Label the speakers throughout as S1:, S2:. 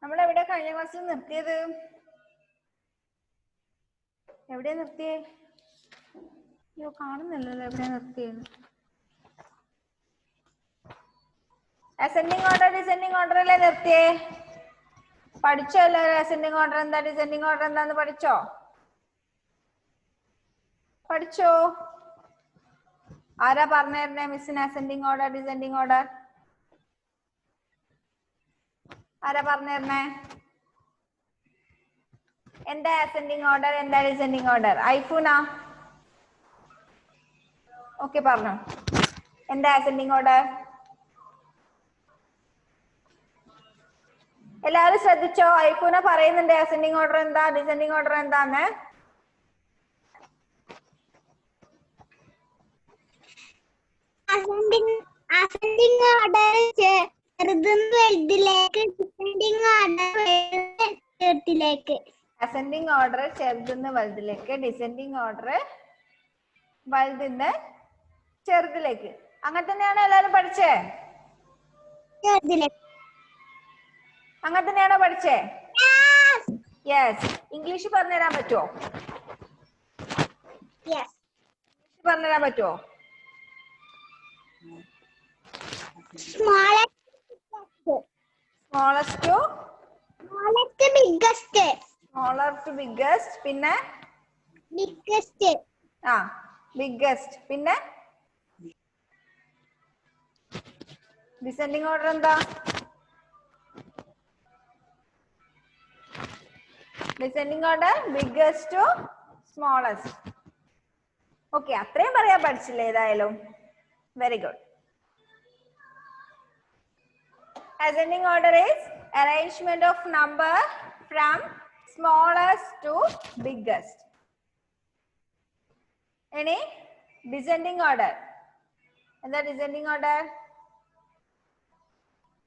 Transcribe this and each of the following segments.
S1: നമ്മൾ എവിടെ കഴിഞ്ഞ ക്ലാസ്സിൽ നിർത്തിയത്? എവിടെ നിർത്തിയേ? അയ്യോ കാണുന്നില്ലല്ലോ എവിടെ നിർത്തിയത്. അസെൻഡിങ് ഓർഡർ ഡിസെൻഡിങ് ഓർഡർ അല്ലേ നിർത്തിയേ? പഠിച്ചോ എല്ലാവരും? അസെൻഡിങ് ഓർഡർ എന്താ ഡിസെൻഡിങ് ഓർഡർ എന്താന്ന് പഠിച്ചോ? പഠിച്ചോ? ആരാ പറഞ്ഞേ മിസ്സിന് അസെൻഡിങ് ഓർഡർ ഡിസെൻഡിങ് ഓർഡർ? ആരാ പറഞ്ഞേ? എന്താ അസെൻഡിങ് ഓർഡർ, എന്താ ഡിസെൻഡിങ് ഓർഡർ? ഐഫൂന ഓക്കെ പറഞ്ഞോ. എന്താ അസെൻഡിങ് ഓർഡർ? എല്ലാവരും ശ്രദ്ധിച്ചോ? ഐഫൂന പറയുന്നുണ്ട് അസെൻഡിങ് ഓർഡർ എന്താ ഡിസെൻഡിങ് ഓർഡർ എന്താന്ന്.
S2: അസെൻഡിങ് ഓർഡർ ചെറുതുന്ന് വലുതിലേക്ക്, ഡിസെൻഡിങ് ഓർഡർ ചെറുതിലേക്ക്.
S1: അസെൻഡിങ് ഓർഡർ ചെറുതുന്ന് വലുതിലേക്ക്, ഡിസെൻഡിങ് ഓർഡർ വലുതിന്ന് ചെറുതിലേക്ക്. അങ്ങനെ തന്നെയാണോ എല്ലാവരും പഠിച്ചേ? അങ്ങനെ തന്നെയാണോ പഠിച്ചേ? യെസ്. ഇംഗ്ലീഷ് പറഞ്ഞുതരാൻ പറ്റുമോ? ഇംഗ്ലീഷ് പറഞ്ഞുതരാൻ പറ്റുമോ? Smallest to
S2: biggest.
S1: Smaller to biggest, പിന്നെ
S2: ബിഗ്ഗസ്റ്റ്.
S1: ബിഗ്ഗസ്റ്റ്, പിന്നെ ഡിസെൻഡിങ് ഓർഡർ എന്താ? Descending order biggest to smallest. Okay, അത്രയും പറയാൻ പഠിച്ചില്ലേ ഏതായാലും? Very good. Ascending order is arrangement of number from smallest to biggest. Any descending order? And the descending order?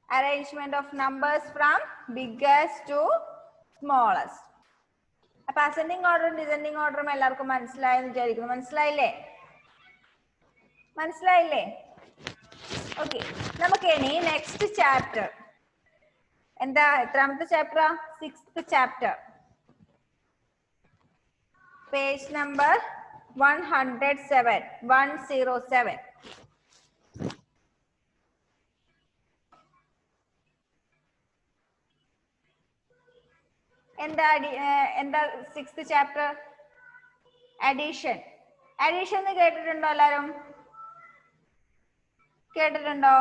S1: Arrangement of numbers from biggest to smallest. അപ്പൊ ascending order descending order എല്ലാവർക്കും മനസ്സിലായെന്ന് വിചാരിക്കുന്നു. മനസ്സിലായില്ലേ? മനസ്സിലായില്ലേ? ഓക്കെ, നമുക്ക് ഇനി next chapter എന്താ? എത്രാമത്തെ ചാപ്റ്ററാ? 6th chapter, page number 107. എന്താ 6th ചാപ്റ്റർ? അഡീഷൻ. അഡീഷൻ എന്ന് കേട്ടിട്ടുണ്ടോ എല്ലാരും? കേട്ടിട്ടുണ്ടോ?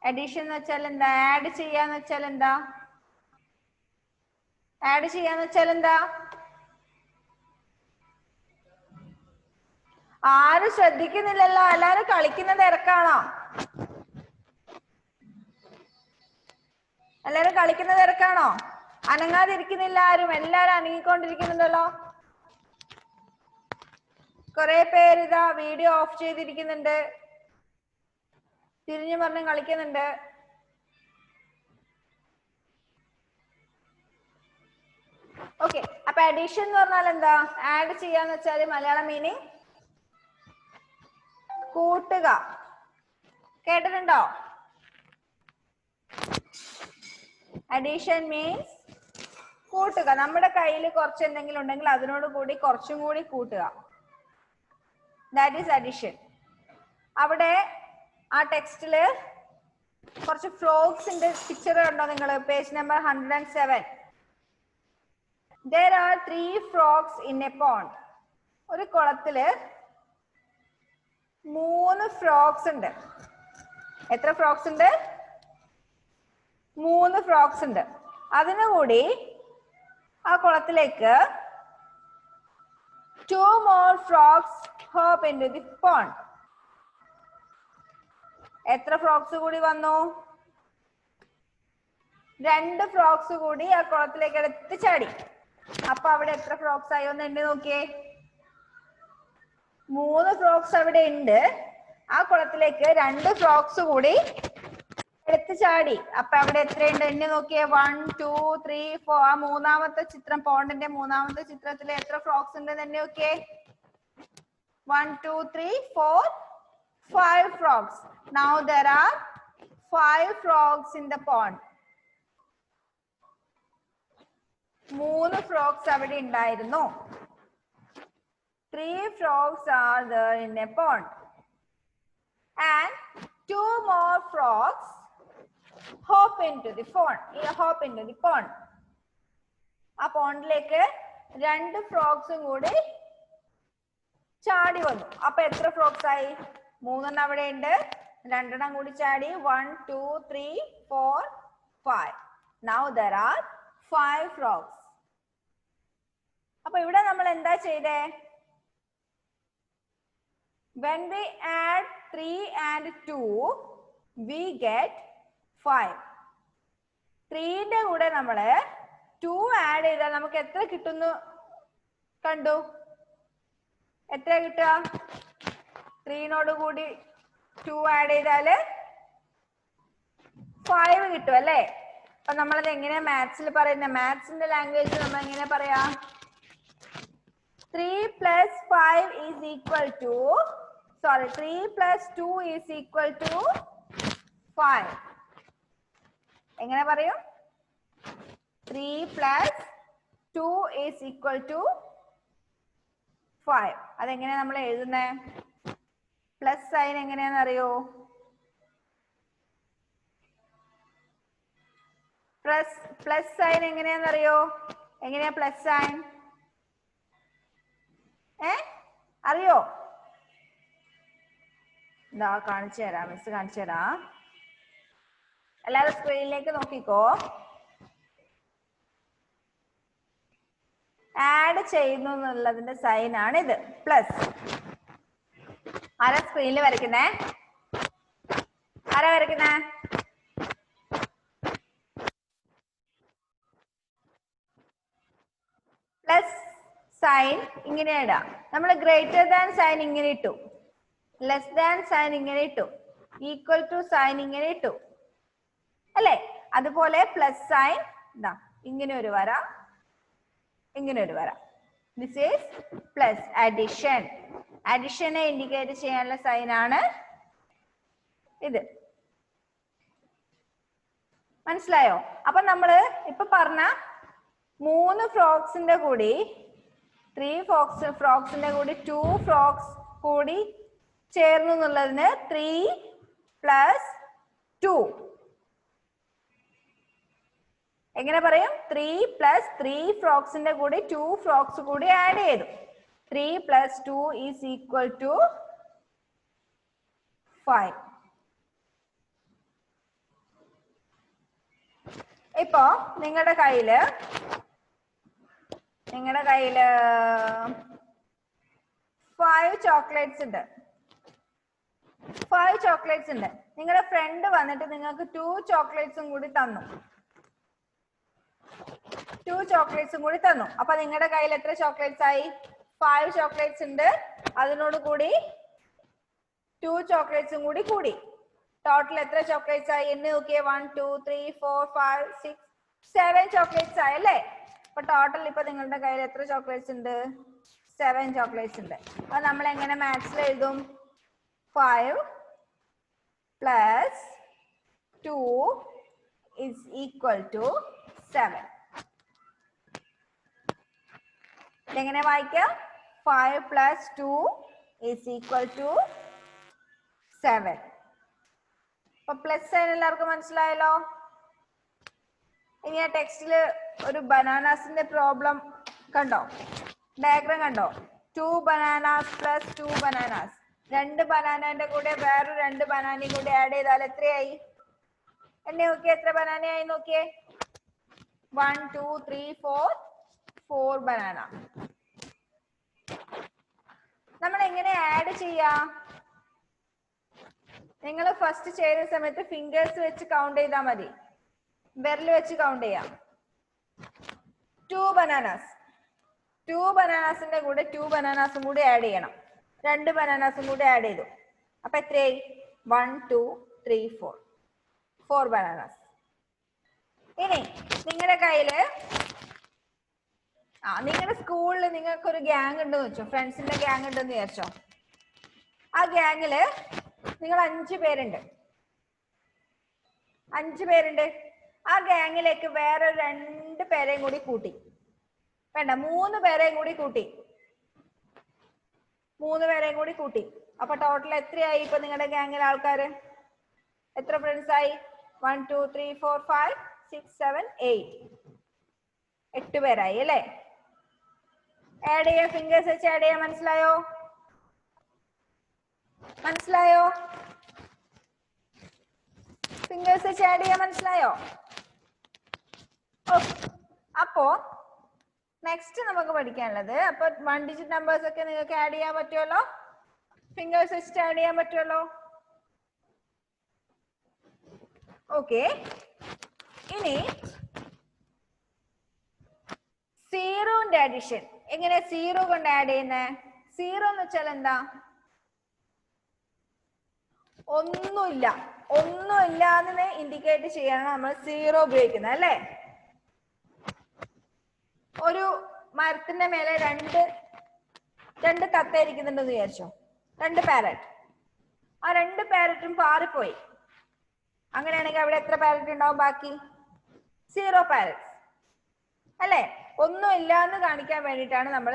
S1: അഡീഷൻ എന്ന് വെച്ചാൽ എന്താ? ആഡ് ചെയ്യാന്ന് വെച്ചാൽ എന്താ? ആഡ് ചെയ്യാന്ന് വെച്ചാൽ എന്താ? ആരും ശ്രദ്ധിക്കുന്നില്ലല്ലോ. എല്ലാരും കളിക്കുന്ന തിരക്കാണോ? എല്ലാരും കളിക്കുന്ന തിരക്കാണോ? അനങ്ങാതിരിക്കുന്നില്ല ആരും. എല്ലാരും അനങ്ങിക്കൊണ്ടിരിക്കുന്നുണ്ടല്ലോ. കുറെ പേര് ഇതാ വീഡിയോ ഓഫ് ചെയ്തിരിക്കുന്നുണ്ട്, തിരിഞ്ഞു പറഞ്ഞ് കളിക്കുന്നുണ്ട്. ഓക്കെ, അപ്പൊ അഡീഷൻ എന്ന് പറഞ്ഞാൽ എന്താ? ആഡ് ചെയ്യാന്ന് വെച്ചാൽ മലയാളം മീനിങ് കൂട്ടുക. കേട്ടിട്ടുണ്ടോ? അഡീഷൻ മീൻസ് കൂട്ടുക. നമ്മുടെ കയ്യിൽ കുറച്ച് എന്തെങ്കിലും ഉണ്ടെങ്കിൽ അതിനോട് കൂടി കുറച്ചും കൂടി കൂട്ടുക. That is addition. അവിടെ ആ ടെക്സ്റ്റില് കുറച്ച് ഫ്രോഗ്സിന്റെ പിക്ചർ കണ്ടോ നിങ്ങൾ? Page number 107. There are 3 frogs in a pond. ഒരു കുളത്തില് 3 ഫ്രോഗ്സ് ഉണ്ട്. എത്ര ഫ്രോഗ്സ് ഉണ്ട്? 3 ഫ്രോഗ്സ് ഉണ്ട്. അതിനുകൂടി ആ കുളത്തിലേക്ക് 2 more frogs hop into the pond. എത്ര ഫ്രോഗ്സ് കൂടി വന്നു? 2 ഫ്രോഗ്സ് കൂടി ആ കുളത്തിലേക്ക് എടുത്ത് ചാടി. അപ്പൊ അവിടെ എത്ര ഫ്രോഗ്സ് ആയി ഒന്ന് എണ്ണി നോക്കിയേ. 3 ഫ്രോഗ്സ് അവിടെ ഉണ്ട്. ആ കുളത്തിലേക്ക് 2 ഫ്രോഗ്സ് കൂടി എടുത്ത് ചാടി. അപ്പൊ അവിടെ എത്രയുണ്ട് എണ്ണി നോക്കിയേ. 1 2 3 4. ആ മൂന്നാമത്തെ ചിത്രം, പോണ്ടിന്റെ മൂന്നാമത്തെ ചിത്രത്തിൽ എത്ര ഫ്രോഗ്സ് ഉണ്ട് എണ്ണി നോക്കിയേ. 1 2 3 4 5 frogs. Now there are 5 frogs in the pond. 3 frogs അവിടെ ഉണ്ടായിരുന്നു. 3 frogs are there in a pond. And 2 more frogs hop into the pond. ആ പോണ്ടിലേക്ക് 2 ഫ്രോഗ്സും കൂടി ചാടി വന്നു. അപ്പൊ എത്ര ഫ്രോഗ്സ് ആയി? 3 അവിടെ ഉണ്ട്, 2 കൂടി ചാടി. 1 2 3 4 5. Now there are 5 frogs. അപ്പൊ ഇവിടെ നമ്മൾ എന്താ ചെയ്തേ? When we add 3 and 2 we get 5. 3ന്റെ കൂടെ നമ്മള് 2 ആഡ് ചെയ്താൽ നമുക്ക് എത്ര കിട്ടുന്നു കണ്ടു? എത്ര കിട്ടുക? 3നോട് കൂടി 2 ആഡ് ചെയ്താല് 5 കിട്ടും അല്ലേ? അപ്പൊ നമ്മളത് എങ്ങനെയാ മാത്സിൽ പറയുന്നത്? മാത്സിന്റെ ലാംഗ്വേജ് നമ്മൾ എങ്ങനെ പറയാ? 3 plus 5 is equal to 3 plus 2 is equal to 5. എങ്ങനെ പറയും? 3 plus 2 is equal to 5. അതെങ്ങനെയാ നമ്മൾ എഴുതുന്നേ? പ്ലസ് സൈൻ എങ്ങനെയാന്ന് അറിയോ? പ്ലസ് സൈൻ എങ്ങനെയാന്ന് അറിയോ? എങ്ങനെയാ പ്ലസ് സൈൻ? അറിയോ? ഇതാ കാണിച്ചു തരാം, മിസ് കാണിച്ചു തരാം. എല്ലാവരും സ്ക്രീനിലേക്ക് നോക്കിക്കോ. ആഡ് ചെയ്യുന്നു എന്നുള്ളതിന്റെ സൈൻ ആണ് ഇത്, പ്ലസ്. ആരാ സ്ക്രീനിൽ വരയ്ക്കുന്നേ? ആരാ വരയ്ക്കുന്നേ? പ്ലസ് സൈൻ ഇങ്ങനെ ഇടാം. നമ്മൾ ഗ്രേറ്റർ ദാൻ സൈൻ ഇങ്ങനെ ഇട്ടു, ലെസ് ദാൻ സൈൻ ഇങ്ങനെ ഇട്ടു, ഈക്വൽ ടു സൈൻ ഇങ്ങനെ ഇട്ടു അല്ലേ? അതുപോലെ പ്ലസ് സൈൻ ഇതാ ഇങ്ങനെ ഒരു വര, ഇങ്ങനെ ഒരു വര. This is plus addition. അഡിഷനെ ഇൻഡിക്കേറ്റ് ചെയ്യാനുള്ള സൈൻ ആണ് ഇത്. മനസ്സിലായോ? അപ്പൊ നമ്മള് ഇപ്പൊ പറഞ്ഞ 3 ഫ്രോഗ്സിന്റെ കൂടി 3 ഫ്രോഗ്സിന്റെ കൂടി 2 ഫ്രോഗ്സ് കൂടി ചേർന്നു എന്നുള്ളതിന് 3 plus 2 എങ്ങനെ പറയും? 3 plus 3 ഫ്രോഗ്സിന്റെ കൂടി 2 ഫ്രോഗ്സ് കൂടി ആഡ് ചെയ്തു. 3 plus 2 is equal to 5. ഇപ്പോ നിങ്ങളുടെ കയ്യില് 5 ചോക്ലേറ്റ്സ് ഉണ്ട്. 5 ചോക്ലേറ്റ്സ് ഉണ്ട്. നിങ്ങളുടെ ഫ്രണ്ട് വന്നിട്ട് നിങ്ങൾക്ക് 2 ചോക്ലേറ്റ്സും കൂടി തന്നു. 2 ചോക്ലേറ്റ്സും കൂടി തന്നു. അപ്പൊ നിങ്ങളുടെ കയ്യിൽ എത്ര ചോക്ലേറ്റ്സ് ആയി? 5 ചോക്ലേറ്റ്സ് ഉണ്ട്. അതിനോട് കൂടി 2 ചോക്ലേറ്റ്സും കൂടി കൂടി. ടോട്ടൽ എത്ര ചോക്ലേറ്റ്സ് ആയി എന്ന് നോക്കിയേ? 1 2 3 4 5 6 7 ചോക്ലേറ്റ്സ് ആയി അല്ലേ? അപ്പൊ ടോട്ടൽ ഇപ്പൊ നിങ്ങളുടെ കയ്യിൽ എത്ര ചോക്ലേറ്റ്സ് ഉണ്ട്? 7 ചോക്ലേറ്റ്സ് ഉണ്ട്. അപ്പൊ നമ്മൾ എങ്ങനെ മാത്സിൽ എഴുതും? 5 plus 2 is equal to 7. എങ്ങനെ വായിക്കാം? 5 plus 2 is equal to 7. അപ്പൊ പ്ലസ് സൈൻ എല്ലാവർക്കും മനസ്സിലായല്ലോ? ഇനി ആ ടെക്സ്റ്റില് ഒരു ബനാനാസിന്റെ പ്രോബ്ലം കണ്ടോ? ഡയഗ്രാം കണ്ടോ? 2 bananas plus 2 bananas. 2 ബനാനന്റെ കൂടെ വേറെ 2 ബനാനയും കൂടി ആഡ് ചെയ്താൽ എത്രയായി? എന്നെ നോക്കിയേ, എത്ര ബനാനയായി നോക്കിയേ? 1 2 3 4 ബനാന. നമ്മൾ എങ്ങനെ ആഡ് ചെയ്യാ? നിങ്ങൾ ഫസ്റ്റ് ചെയ്യുന്ന സമയത്ത് ഫിംഗേഴ്സ് വെച്ച് കൗണ്ട് ചെയ്താൽ മതി, വിരൽ വെച്ച് കൗണ്ട് ചെയ്യാം. 2 ബനാനാസ്, 2 ബനാനാസിന്റെ കൂടെ 2 ബനാനാസും കൂടി ആഡ് ചെയ്യണം. 2 ബനാനാസും കൂടി ആഡ് ചെയ്തു. അപ്പൊ എത്രയായി? 1 2 3 4 ബനാനാസ്. ഇനി നിങ്ങളുടെ കയ്യില് നിങ്ങളുടെ സ്കൂളിൽ നിങ്ങൾക്ക് ഒരു ഗ്യാങ് ഉണ്ടെന്ന് വെച്ചോ, ഫ്രണ്ട്സിന്റെ ഗ്യാങ് ഉണ്ടെന്ന് വിചാരിച്ചോ. ആ ഗ്യാങ്ങില് നിങ്ങൾ 5 പേരുണ്ട്. 5 പേരുണ്ട്. ആ ഗ്യാങ്ങിലേക്ക് വേറെ 2 പേരെയും കൂടി കൂട്ടി. വേണ്ട, 3 പേരെയും കൂടി കൂട്ടി. 3 പേരെയും കൂടി കൂട്ടി. അപ്പൊ ടോട്ടൽ എത്രയായി ഇപ്പൊ നിങ്ങളുടെ ഗ്യാങ്ങിലെ ആൾക്കാര്? എത്ര ഫ്രണ്ട്സ് ആയി? 1 2 3 4 5 6 7 8. 8 പേരായി അല്ലേ? ആഡ് ചെയ്യാൻ, ഫിംഗേഴ്സ് വെച്ച് ആഡ് ചെയ്യാൻ. മനസ്സിലായോ? മനസ്സിലായോ? ഫിംഗേഴ്സ് വെച്ച് ആഡ് ചെയ്യാൻ മനസ്സിലായോ? അപ്പോ നെക്സ്റ്റ് നമുക്ക് പഠിക്കാനുള്ളത്, അപ്പൊ 1 ഡിജിറ്റ് നമ്പേഴ്സ് ഒക്കെ നിങ്ങൾക്ക് ആഡ് ചെയ്യാൻ പറ്റുമല്ലോ? ഫിംഗേഴ്സ് വെച്ചിട്ട് ആഡ് ചെയ്യാൻ പറ്റുമല്ലോ? ഓക്കെ. ഇനി സീറോന്റെ അഡിഷൻ എങ്ങനെ സീറോ കൊണ്ട് ആഡ് ചെയ്യുന്നത്? സീറോ എന്ന് വെച്ചാൽ എന്താ? ഒന്നുമില്ല, ഒന്നുമില്ല എന്ന് ഇൻഡിക്കേറ്റ് ചെയ്യാനാണ് നമ്മൾ സീറോ ഉപയോഗിക്കുന്നത് അല്ലേ? ഒരു മരത്തിന്റെ മേലെ രണ്ട് തത്ത ഇരിക്കുന്നുണ്ടെന്ന് വിചാരിച്ചോ, 2 പാരറ്റ്. ആ 2 പാരറ്റും പാറിപ്പോയി. അങ്ങനെയാണെങ്കിൽ അവിടെ എത്ര പാരറ്റ് ഉണ്ടാവും ബാക്കി? 0 പാരറ്റ്സ് അല്ലേ? ഒന്നും ഇല്ല എന്ന് കാണിക്കാൻ വേണ്ടിയിട്ടാണ് നമ്മൾ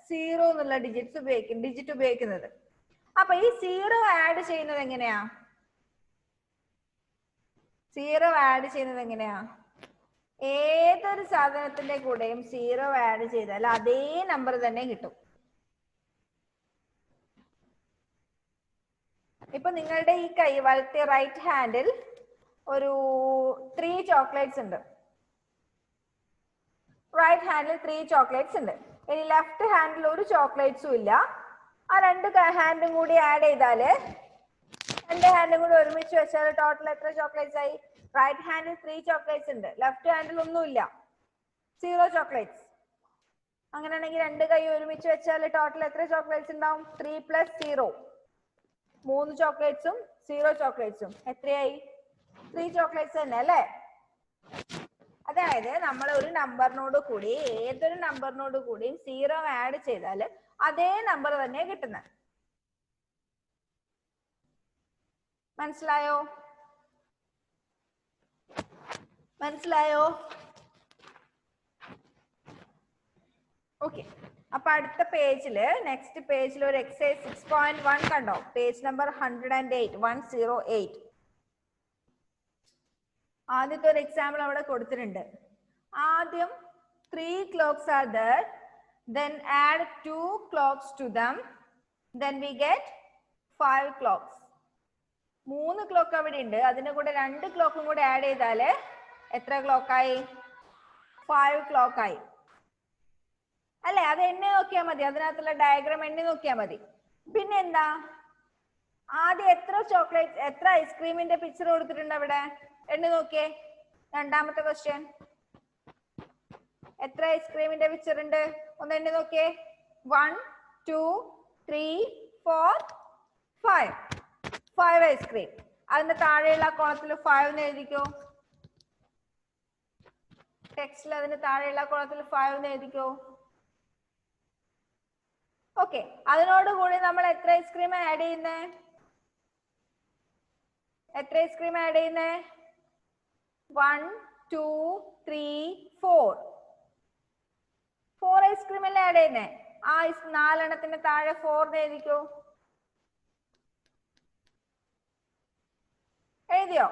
S1: സീറോ എന്നുള്ള ഡിജിറ്റ് ഉപയോഗിക്കുന്നത്. അപ്പൊ ഈ സീറോ ആഡ് ചെയ്യുന്നത് എങ്ങനെയാ? സീറോ ആഡ് ചെയ്യുന്നത് എങ്ങനെയാ? ഏതൊരു സാധനത്തിന്റെ കൂടെയും സീറോ ആഡ് ചെയ്താൽ അതേ നമ്പർ തന്നെ കിട്ടും. ഇപ്പൊ നിങ്ങളുടെ ഈ കൈ വലത്തെ റൈറ്റ് ഹാൻഡിൽ ഒരു 3 ചോക്ലേറ്റ്സ് ഉണ്ട്. റൈറ്റ് ഹാൻഡിൽ 3 ചോക്ലേറ്റ്സ് ഉണ്ട്. ഇനി ലെഫ്റ്റ് ഹാൻഡിൽ ഒരു ചോക്ലേറ്റ്സും ഇല്ല. ആ 2 ഹാൻഡും കൂടി ആഡ് ചെയ്താല്, 2 ഹാൻഡും കൂടി ഒരുമിച്ച് വെച്ചാൽ ടോട്ടൽ എത്ര ചോക്ലേറ്റ്സ് ആയി? റൈറ്റ് ഹാൻഡിൽ 3 ചോക്ലേറ്റ്സ് ഉണ്ട്, ലെഫ്റ്റ് ഹാൻഡിൽ ഒന്നുമില്ല, 0 ചോക്ലേറ്റ്സ്. അങ്ങനെയാണെങ്കിൽ 2 കൈ ഒരുമിച്ച് വെച്ചാൽ ടോട്ടൽ എത്ര ചോക്ലേറ്റ്സ് ഉണ്ടാവും? 3 + 0, 3 ചോക്ലേറ്റ്സും 0 ചോക്ലേറ്റ്സും എത്രയായി? 3 ചോക്ലേറ്റ്സ് തന്നെ അല്ലേ? അതായത് നമ്മൾ ഒരു നമ്പറിനോട് കൂടി, ഏതൊരു നമ്പറിനോട് കൂടി 0 ആഡ് ചെയ്താൽ അതേ നമ്പർ തന്നെ കിട്ടുന്നത്. മനസ്സിലായോ? മനസ്സിലായോ? ഓക്കെ. അപ്പൊ അടുത്ത പേജില്, നെക്സ്റ്റ് പേജിൽ ഒരു എക്സസൈസ് 6.1 കണ്ടോ? Page number 108, 108. ആദ്യത്തെ ഒരു എക്സാമ്പിൾ അവിടെ കൊടുത്തിട്ടുണ്ട്. ആദ്യം 3 clocks are there, then add 2 clocks to them, then we get 5 clocks. 3 clock അവിടെ ഉണ്ട്, അതിന്റെ കൂടെ 2 ക്ലോക്കും കൂടെ ആഡ് ചെയ്താല് എത്ര ക്ലോക്ക് ആയി? 5 ക്ലോക്ക് ആയി അല്ലെ? അത് എണ്ണി നോക്കിയാൽ മതി, അതിനകത്തുള്ള ഡയഗ്രാം എണ്ണി നോക്കിയാൽ മതി. പിന്നെ എന്താ, ആദ്യം എത്ര ചോക്ലേറ്റ്, എത്ര ഐസ്ക്രീമിന്റെ പിക്ചർ കൊടുത്തിട്ടുണ്ട് അവിടെ? എണ്ണി നോക്കിയേ. രണ്ടാമത്തെ ക്വസ്റ്റ്യൻ, എത്ര ഐസ്ക്രീമിന്റെ പിക്ചർ ഉണ്ട്? ഒന്ന് എണ്ണി നോക്കിയേ. 1 2 3 4 5. 5 ഐസ്ക്രീം. അതിന്റെ താഴെയുള്ള കോളത്തിൽ 5 എന്ന് എഴുതിക്കോ. ടെക്സ്റ്റിൽ അതിന്റെ താഴെയുള്ള കോളത്തിൽ 5 എന്ന് എഴുതിക്കോ. ഓക്കെ. അതിനോടുകൂടി നമ്മൾ എത്ര ഐസ്ക്രീം ആഡ് ചെയ്യുന്നേ? എത്ര ഐസ്ക്രീം ആഡ് ചെയ്യുന്നേ? 1 2 3 4. 4 ഐസ്ക്രീം അല്ലേ ആഡ് ചെയ്യുന്നേ? ആ 4 എണ്ണത്തിന്റെ താഴെ 4 എന്ന് എഴുതിക്കോ. എഴുതിയോ?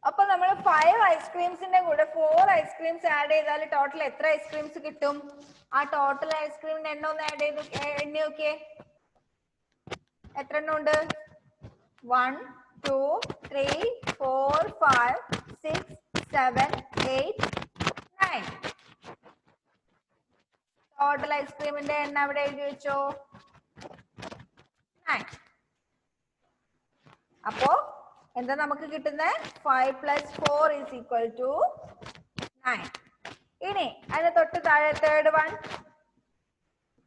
S1: അപ്പൊ നമ്മൾ 5 ഐസ്ക്രീംസിന്റെ കൂടെ 4 ഐസ്ക്രീംസ് ആഡ് ചെയ്താൽ ടോട്ടൽ എത്ര ഐസ്ക്രീംസ് കിട്ടും? ആ ടോട്ടൽ ഐസ്ക്രീമിന്റെ എണ്ണം ഒന്ന് ആഡ് ചെയ്ത് എണ്ണി നോക്കിയേ. എത്ര എണ്ണം ഉണ്ട്? 1 2 3 4 5 6 7 8 9. ടോട്ടൽ ഐസ്ക്രീമിന്റെ എണ്ണം അവിടെ എഴുതി വെച്ചോ, 9. അപ്പോ എന്താ നമുക്ക് കിട്ടുന്നത്? 5 + 4 = 9. ഇനി അതിന് തൊട്ട് താഴെ തേർഡ് വൺ,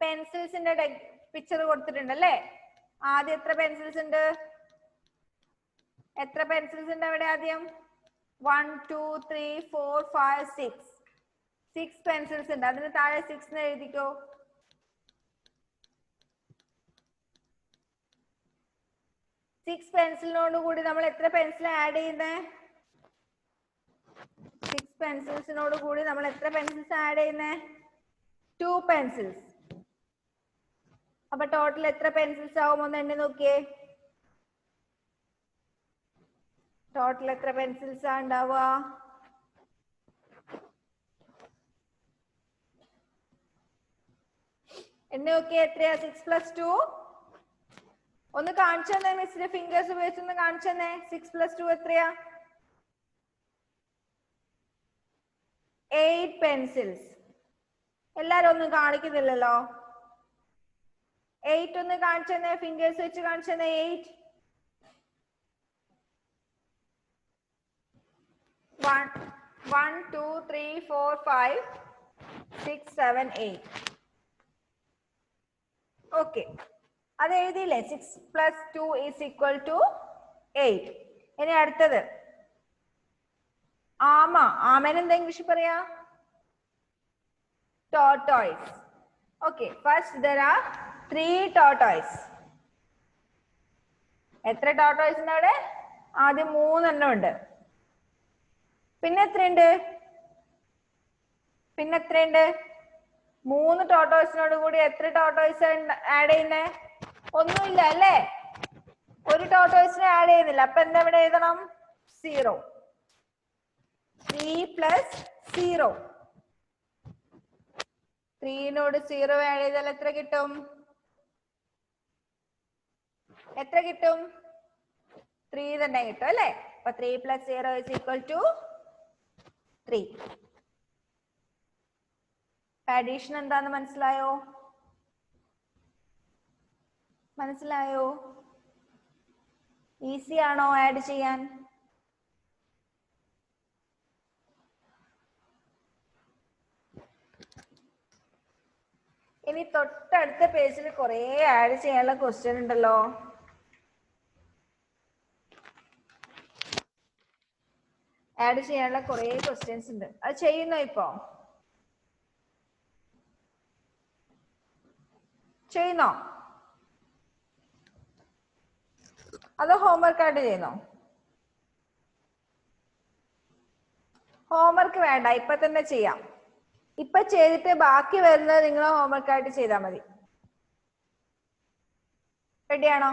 S1: പെൻസിൽസിന്റെ പിക്ചർ കൊടുത്തിട്ടുണ്ട് അല്ലേ? ആദ്യം എത്ര പെൻസിൽസ് ഉണ്ട്? എത്ര പെൻസിൽസ് ഉണ്ട് അവിടെ? ആദ്യം 1 2 3 4 5 6. 6 പെൻസിൽസ് ഉണ്ട്. അതിന് താഴെ 6 എന്ന് എഴുതിക്കോ. സിക്സ് പെൻസിലിനോട് കൂടി നമ്മൾ എത്ര പെൻസിൽ ആഡ് ചെയ്യുന്നേ? പെൻസിൽസിനോട് കൂടി നമ്മൾ എത്ര പെൻസിൽസ് ആഡ് ചെയ്യുന്നേ? 2 പെൻസിൽസ്. അപ്പൊ ടോട്ടൽ എത്ര പെൻസിൽസ് ആവും? ഒന്ന് എണ്ണി നോക്കിയേ. ടോട്ടൽ എത്ര പെൻസിൽസ് ആ ഉണ്ടാവുക? എണ്ണി നോക്കിയേ. എത്രയാ? 6 + 2. ഒന്ന് കാണിച്ചു തന്നെ മിസ്സിന്റെ ഫിംഗേഴ്സ് ഉപയോഗിച്ചൊന്ന് കാണിച്ചു തന്നെ. 6 + 2 എത്രയാ? 8 പെൻസിൽസ്. എല്ലാരും ഒന്നും കാണിക്കുന്നില്ലല്ലോ. 8 ഒന്ന് കാണിച്ചു തന്നെ. ഫിംഗേഴ്സ് വെച്ച് കാണിച്ചു തന്നെ. 8. 1 2 3 4 5 6 7 8. ഓക്കെ, അത് എഴുതിയില്ലേ? 6 + 2 = 8. ഇനി അടുത്തത് ആമ. ആമേനെ എന്താ ഇംഗ്ലീഷ് പറയാ? Tortoise. Okay, first there are 3 tortoise. എത്ര ടോർട്ടോയ്സ് ഉണ്ട് അവിടെ? ആദ്യം 3 എണ്ണം ഉണ്ട്. പിന്നെ എത്രയുണ്ട്? 3 ടോർട്ടോയ്സിനോട് കൂടി എത്ര ടോർട്ടോയ്സ് ആഡ് ചെയ്യുന്നേ? ഒന്നുമില്ല അല്ലേ? ഒരു ടോർട്ടോയ്സിനെ ആഡ് ചെയ്യുന്നില്ല. അപ്പൊ എന്താ ഇവിടെ എഴുതണം? 0. 3 + 0. 3നോട് 0 ആഡ് ചെയ്താൽ എത്ര കിട്ടും? എത്ര കിട്ടും? 3 തന്നെ കിട്ടും അല്ലേ? അപ്പൊ 3 + 0 = 3. അഡീഷൻ എന്താന്ന് മനസ്സിലായോ? ഈസി ആണോ ആഡ് ചെയ്യാൻ? ഇനി തൊട്ടടുത്ത പേജിൽ കുറെ ആഡ് ചെയ്യാനുള്ള ക്വസ്റ്റ്യൻ ഉണ്ടല്ലോ. ആഡ് ചെയ്യാനുള്ള കുറെ ക്വസ്റ്റ്യൻസ് ഉണ്ട്. അത് ചെയ്യുന്നോ? ഇപ്പോ ചെയ്യുന്നോ? അതോ ഹോംവർക്ക് ആയിട്ട് ചെയ്യുന്നോ? ഹോംവർക്ക് വേണ്ട, ഇപ്പൊ തന്നെ ചെയ്യാം. ഇപ്പൊ ചെയ്തിട്ട് ബാക്കി വരുന്നത് നിങ്ങൾ ഹോംവർക്ക് ആയിട്ട് ചെയ്താൽ മതി. റെഡിയാണോ?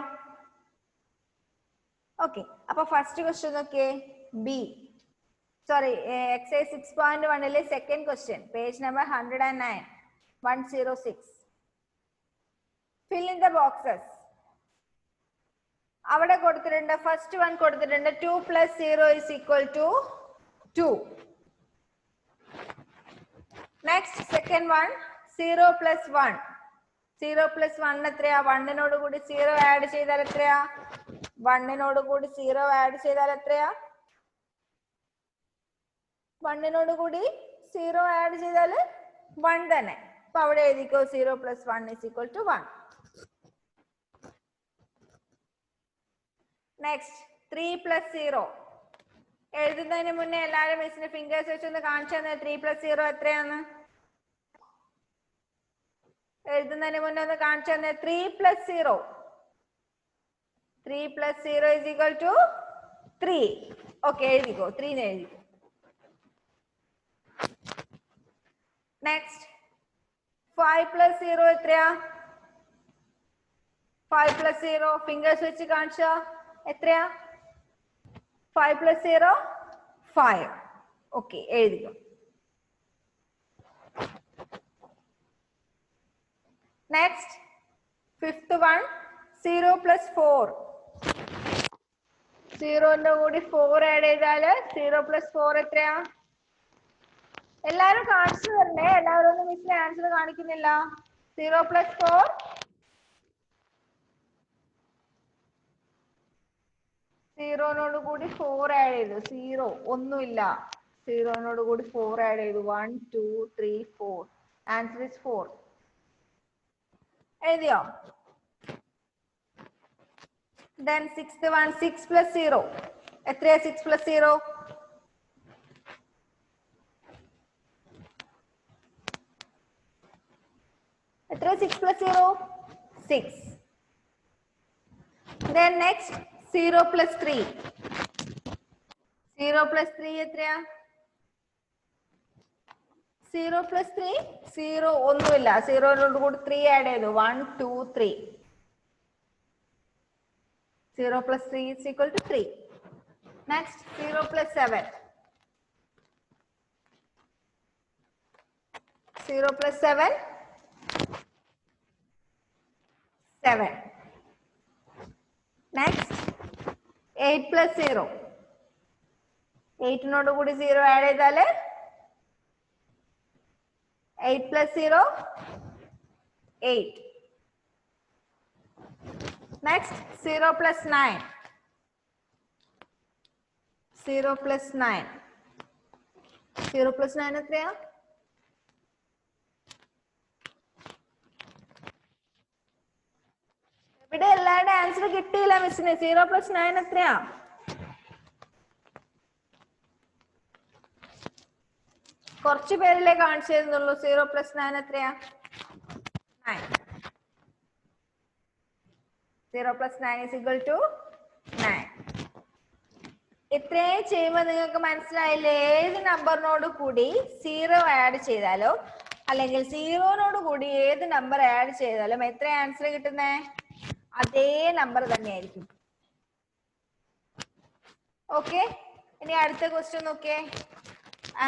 S1: ഓക്കെ, അപ്പൊ ഫസ്റ്റ് ക്വസ്റ്റ്യൻ നോക്കിയേ. Exercise 6.1 second question, page number 109, 106. Fill in the boxes. അവിടെ കൊടുത്തിട്ടുണ്ട്. ഫസ്റ്റ് വൺ കൊടുത്തിട്ടുണ്ട് 2 + 0 = 2. Next second one 0 + 1. 0 + 1 എത്രയാ? 1നോട് കൂടി 0 ആഡ് ചെയ്താൽ എത്രയാ? 1നോട് കൂടി 0 ആഡ് ചെയ്താൽ എത്രയാ? 1നോട് കൂടി 0 ആഡ് ചെയ്താൽ 1 തന്നെ. അപ്പൊ അവിടെ എഴുതിക്കോ 0 + 1 = 1. നെക്സ്റ്റ് 3 + 0. എഴുതുന്നതിന് മുന്നേ എല്ലാവരും മിസ്സിന്റെ ഫിംഗേഴ്സ് വെച്ചൊന്ന് കാണിച്ചു തന്നെ. 3 + 0 എത്രയാന്ന്? എഴുതുന്നതിന് മുന്നേ ഒന്ന് കാണിച്ചു തന്നെ. 3 + 0. 3 + 0 = 3. ഓക്കെ, എഴുതിക്കോ. 3 എഴുതിക്കോ. നെക്സ്റ്റ് 5 + 0 എത്രയാ? 5 + 0 ഫിംഗേഴ്സ് വെച്ച് കാണിച്ചോ. എത്രയാ? 5 + 0 5. ഓക്കെ, എഴുതിക്കോ. Next fifth one 0 + 4. 0ന്റെ കൂടി 4 ആഡ് ചെയ്താല് 0 + 4 എത്രയാ? എല്ലാരും കാണിച്ചു തരണേ. എല്ലാവരും ഒന്നും മിസ്സിന്റെ ആൻസർ കാണിക്കുന്നില്ല. 0 + 4 0നോട് കൂടി 4 ആഡ് ചെയ്തു. 0 ഒന്നുമില്ല. 0നോട് കൂടി 4 ആഡ് ചെയ്തു. 1 2 3 4. Answer is 4. എഴുതിയോ? Then sixth one 6 + 0. എത്രയാ 6 + 0? എത്രയാ 6 + 0? 6. Then next 0 + 3. 0 + 3 എത്രയാ? 0 പ്ലസ് 3 0 ഒന്നുമില്ല. 0 കൂടി 3 ആഡ് ചെയ്തു. 1 2 3. 0 plus 3 is equal to 3. Next, 0 plus 7. 0 plus 7. 7. Next, 8 plus 0. 8 നോട് കൂടി 0 ആഡ് ചെയ്താല് 8 plus 0, 8. Next, 0 plus 9. 0 plus 9. 0 plus 9 എത്രയാ? ഇവിടെ എല്ലാവരുടെ ആൻസർ കിട്ടിയില്ല മിസ്സിന്. 0 plus 9 എത്രയാ? കുറച്ചു പേരിലേ കാണിച്ചു തരുന്നുള്ളൂ. 0 plus 9 എത്രയാ? 9. 0 plus 9 is equal to 9. ഇത്രയും ചെയ്യുമ്പോൾ നിങ്ങൾക്ക് മനസ്സിലായില്ലേ? ഏത് നമ്പറിനോട് കൂടി 0 ആഡ് ചെയ്താലോ അല്ലെങ്കിൽ 0നോട് കൂടി ഏത് നമ്പർ ആഡ് ചെയ്താലും എത്ര ആൻസർ കിട്ടുന്നേ? അതേ നമ്പർ തന്നെയായിരിക്കും. ഓക്കെ, ഇനി അടുത്ത ക്വസ്റ്റ്യൻ നോക്കിയേ.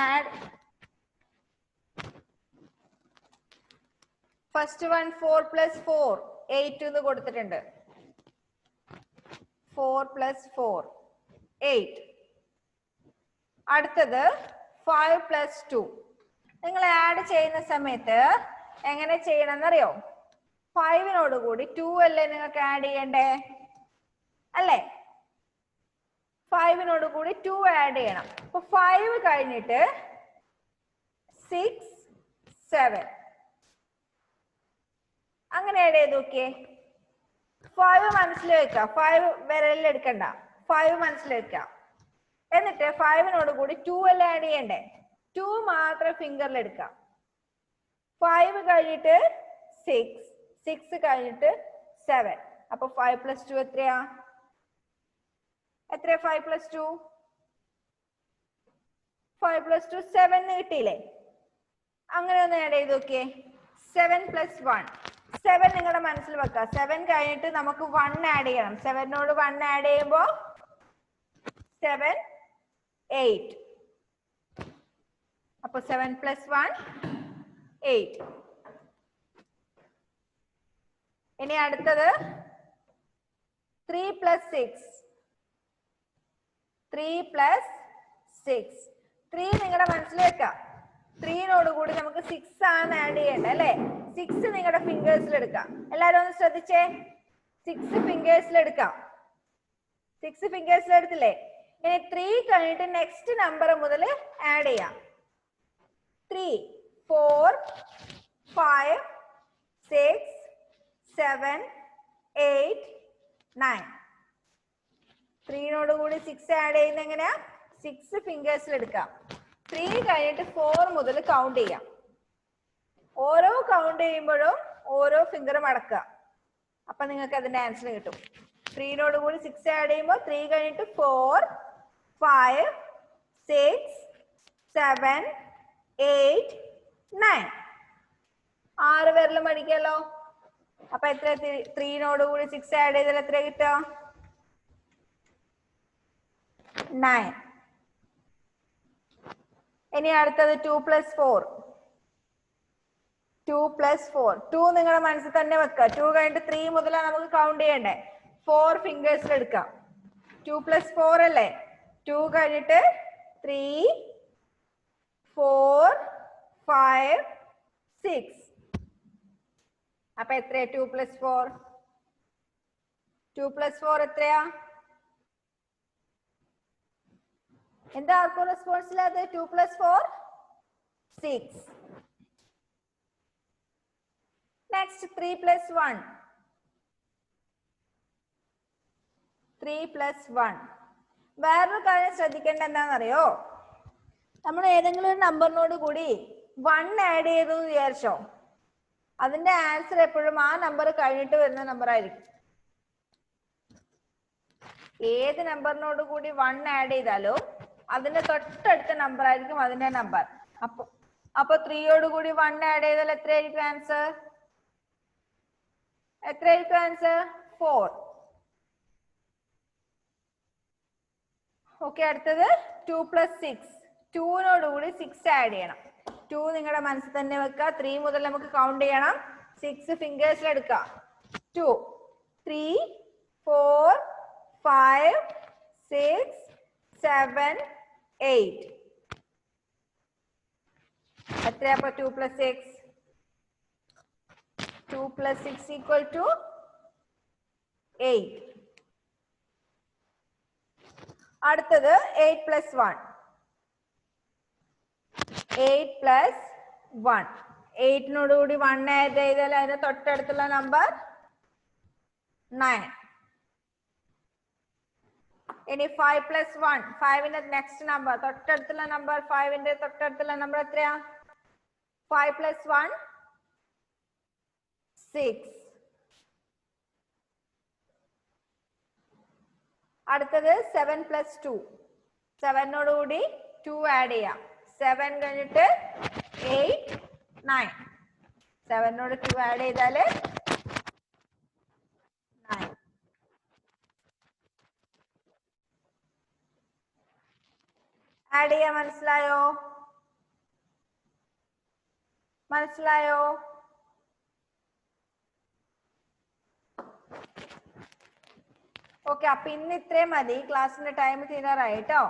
S1: ആഡ് ഫസ്റ്റ് വൺ 4 plus 4 8 എന്ന് കൊടുത്തിട്ടുണ്ട്. 4 plus 4 8. അടുത്തത് 5 plus 2. നിങ്ങൾ ആഡ് ചെയ്യുന്ന സമയത്ത് എങ്ങനെ ചെയ്യണം എന്നറിയോ? 5നോട് കൂടി 2 അല്ലേ നിങ്ങൾക്ക് ആഡ് ചെയ്യണ്ടേ? അല്ലേ? 5നോട് കൂടി 2 ആഡ് ചെയ്യണം. അപ്പൊ 5 കഴിഞ്ഞിട്ട് 6 7 അങ്ങനെ ആഡ് ചെയ്ത് നോക്കിയേ. 5 മനസ്സിൽ വെക്കാം. 5 വിരലിൽ എടുക്കണ്ട. 5 മനസ്സിൽ വെക്കാം. എന്നിട്ട് 5നോട് കൂടി 2 അല്ലേ ആഡ് ചെയ്യണ്ടേ? 2 മാത്രം ഫിംഗറിൽ എടുക്കാം. 5 കഴിഞ്ഞിട്ട് 6, 6 കഴിഞ്ഞിട്ട് 7. അപ്പൊ 5 plus 2 എത്രയാ? എത്രയാ 5 plus 2? 5 plus 2 7 കിട്ടിയില്ലേ? അങ്ങനെ ഒന്ന് ആഡ് ചെയ്ത് നോക്കിയേ. 7 plus 1. 7 നിങ്ങളുടെ മനസ്സിൽ വെക്കാം. 7 കഴിഞ്ഞിട്ട് നമുക്ക് 1 ആഡ് ചെയ്യണം. 7നോട് 1 ആഡ് ചെയ്യുമ്പോ 7 8. അപ്പൊ 7 plus 1 8. ഇനി അടുത്തത് 3 plus 6. 3 plus 6. 3 നിങ്ങളുടെ മനസ്സിൽ വെക്കാം. 3നോട് കൂടി നമുക്ക് 6 ആണ് ആഡ് ചെയ്യേണ്ടത് അല്ലേ? 6 നിങ്ങളുടെ ഫിംഗേഴ്സിൽ എടുക്കാം. എല്ലാരും ഒന്ന് ശ്രദ്ധിച്ചേ. 6 ഫിംഗേഴ്സിൽ എടുക്കാം. 6 ഫിംഗേഴ്സിൽ എടുത്തില്ലേ? ഇനി 3 കഴിഞ്ഞിട്ട് നെക്സ്റ്റ് നമ്പർ മുതൽ ആഡ് ചെയ്യാം. 3 4 5 6 7 8 9. 3നോട് കൂടി 6 ആഡ് ചെയ്യുന്ന എങ്ങനെയാ? 6 ഫിംഗേഴ്സിൽ എടുക്കാം. 3 കഴിഞ്ഞിട്ട് 4 മുതൽ കൗണ്ട് ചെയ്യാം. ഓരോ കൗണ്ട് ചെയ്യുമ്പോഴും ഓരോ ഫിംഗർ മടക്കുക. അപ്പൊ നിങ്ങൾക്ക് അതിന്റെ ആൻസർ കിട്ടും. 3നോട് കൂടി 6 ആഡ് ചെയ്യുമ്പോൾ 3 കഴിഞ്ഞിട്ട് 4 5 6 7 8 9. 6 പേരിലും പഠിക്കല്ലോ. അപ്പൊ എത്ര? 3നോട് കൂടി 6 ആഡ് ചെയ്താൽ എത്ര കിട്ടുക? 9. ഇനി അടുത്തത് 2 plus 4. 2 plus 4. 2 നിങ്ങളുടെ മനസ്സിൽ തന്നെ വെക്കുക. 2 കഴിഞ്ഞിട്ട് 3 മുതലാണ് നമുക്ക് കൗണ്ട് ചെയ്യണ്ടേ. 4 ഫിംഗേഴ്സിൽ എടുക്കാം. 2 plus 4 അല്ലേ? 2 കഴിഞ്ഞിട്ട് 3 4 5 6. അപ്പൊ എത്രയാ 2 plus 4? 2 plus 4 എത്രയാ? എന്താ ആർക്കും റെസ്പോൺസ് ഇല്ലാതെ? 2 plus 4 6. Next 3 plus 1. 3 plus 1. വേറൊരു കാര്യം ശ്രദ്ധിക്കേണ്ട എന്താണെന്നറിയോ? നമ്മൾ ഏതെങ്കിലും ഒരു നമ്പറിനോട് കൂടി 1 ആഡ് ചെയ്തു എന്ന് വിചാരിച്ചോ, അതിന്റെ ആൻസർ എപ്പോഴും ആ നമ്പർ കഴിഞ്ഞിട്ട് വരുന്ന നമ്പർ ആയിരിക്കും. ഏത് നമ്പറിനോട് കൂടി 1 ആഡ് ചെയ്താലോ അതിന്റെ തൊട്ടടുത്ത നമ്പർ ആയിരിക്കും അതിന്റെ നമ്പർ. അപ്പൊ 3യോട് കൂടി 1 ആഡ് ചെയ്താൽ എത്രയായിരിക്കും ആൻസർ? എത്രയായിരിക്കും ആൻസർ? 4. ഓക്കെ, അടുത്തത് 2 + 6. 2നോട് കൂടി 6 ആഡ് ചെയ്യണം. 2 നിങ്ങളുടെ മനസ്സിൽ തന്നെ വെക്കുക. 3 മുതൽ നമുക്ക് കൗണ്ട് ചെയ്യണം. 6 ഫിംഗേഴ്സിൽ എടുക്കാം. 2, 3, 4, 5, 6, 7, 8. എത്രയാ അപ്പൊ 2 + 6? 2 + 6 = 8. അടുത്തത് 8 + 1. 8 + 1. 8നോട് കൂടി 1 ആഡ് ചെയ്താൽ അതിന്റെ തൊട്ടടുത്തുള്ള നമ്പർ 9. ഇനി 5 + 1. 5ന്റെ നെക്സ്റ്റ് നമ്പർ, തൊട്ടടുത്തുള്ള നമ്പർ, 5ന്റെ തൊട്ടടുത്തുള്ള നമ്പർ എത്രയാ? 5 + 1 6. അടുത്തത് 7 + 2. 7നോട് കൂടി 2 ആഡ് ചെയ്യാം. 7 കഴിഞ്ഞിട്ട് 8, 9. 7നോട് 2 ആഡ് ചെയ്താല് 9. ആഡ് ചെയ്യാൻ മനസ്സിലായോ? മനസ്സിലായോ? ഓക്കെ, അപ്പൊ ഇന്ന് ഇത്രയും മതി. ക്ലാസ്സിന്റെ ടൈം തീരാറായി കേട്ടോ.